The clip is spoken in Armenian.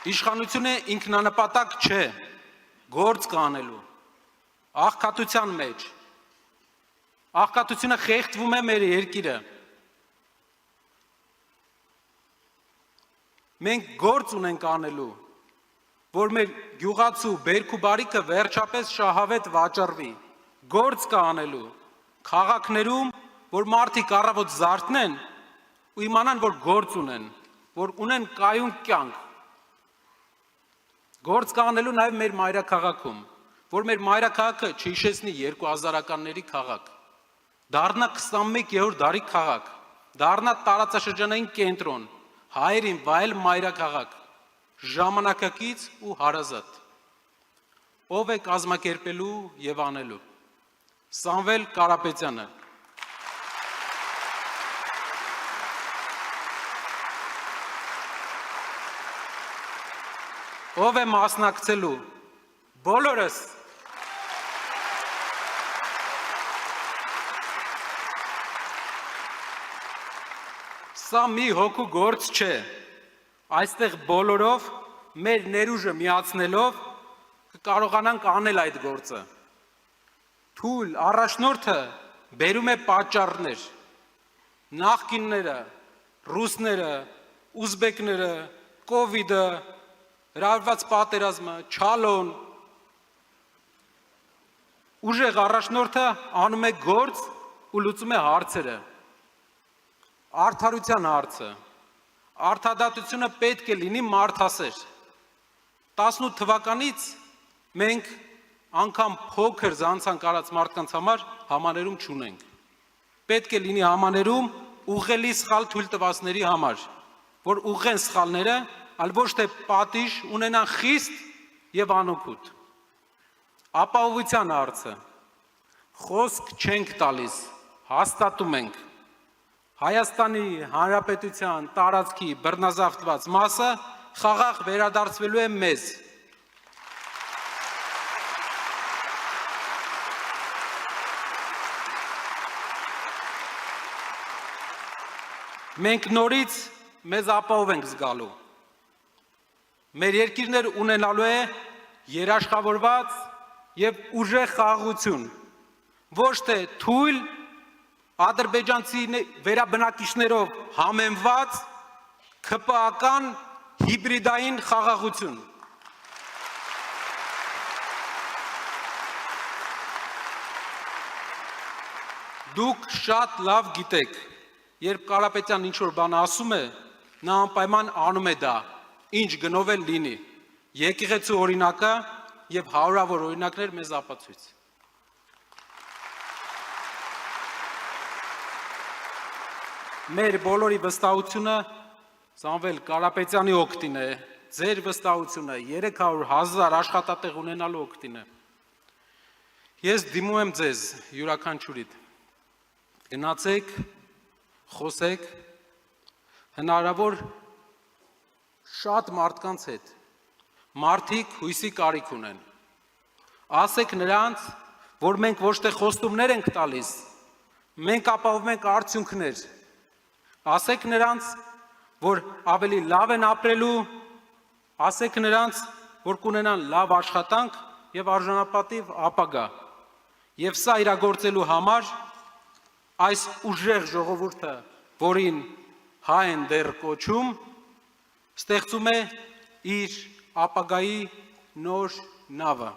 Իշխանությունը ինքնանպատակ չէ, գործ կանելու, աղքատության մեջ, աղքատությունը խեղդվում է մեր երկիրը, մենք գործ ունենք անելու, որ մեր գյուղացու բերք ու բարիքը վերջապես շահավետ վաճառվի, գործ կա անելու, քաղաքներում, որ մարդիկ առավոտ զարթնեն ու իմանան, որ գործ ունեն, որ ունեն կայուն կյանք, գործ կա անելու նաև մեր մայրաքաղաքում, որ մեր մայրաքաղաքը չհիշեցնի 2000-ականների քաղաք, դառնա 21-րդ դարի քաղաք, դառնա տարածաշրջանային կենտրոն, հայերին վայել մայրաքաղաք, ժամանակակից ու հարազատ, ով է կազմակերպելու և անելու, Սամվել Կարապետյանը, ով է մասնակցելու, բոլորս, սա մի հոգու գործ չէ, այստեղ բոլորով մեր ներուժը միացնելով կկարողանանք անել այդ գործը, թույլ առաջնորդը բերում է պատճառներ, նախկինները, ռուսները, ուզբեկները, կովիդը, հրավիրված պատերազմը, չալոն, ուժեղ առաջնորդը անում է գործ ու լուծում է հարցերը, արդարության հարցը, արդարադատությունը պետք է լինի մարդասեր, 18 թվականից մենք անգամ փոքր զանցանք արած մարդկանց համար համաներում չունենք, պետք է լինի համաներում ուղղելի սխալ թույլ տվածների համար, որ ուղղեն սխալները, այլ ոչ թե պատիժ ունենան խիստ և անօգուտ, ապահովության հարցը, խոսք չենք տալիս, հաստատում ենք, Հայաստանի Հանրապետության տարածքի բռնազավթված մասը խաղաղ վերադարձվելու է մեզ, մենք նորից մեզ ապահով ենք զգալու, մեր երկիրներ ունենալու է երաշխավորված և ուժեղ խաղաղություն, ոչ թե թույլ ադրբեջանցի վերաբնակիչներով համեմված ՔՊԱ-ական հիբրիդային խաղաղություն։ Դուք շատ լավ գիտեք, երբ Կարապետյանն ինչ-որ բան ասում է, նա անպայման անում է դա, ինչ գնով էլ լինի, եկեղեցու օրինակը և հարյուրավոր օրինակներ մեզ ապացույց։ Մեր բոլորի վստահությունը Սամվել Կարապետյանի օգտին է, ձեր վստահությունը 300,000 աշխատատեղ ունենալու օգտին է։ Ես դիմում եմ ձեզ յուրաքանչյուրիդ, գնացեք, խոսեք, հնարավոր շատ մարդկանց հետ, մարդիկ հույսի կարիք ունեն, ասեք նրանց, որ մենք ոչ թե խոստումներ ենք տալիս, մենք ապահովում ենք արդյունքներ, ասեք նրանց, որ ավելի լավ են ապրելու, ասեք նրանց, որ կունենան լավ աշխատանք և արժանապատիվ ապագա, և սա իրագործելու համար այս ուժեղ ժողովուրդը, որին հայ են դեռ կոչում, ստեղծում է իր ապագայի նոր նավը։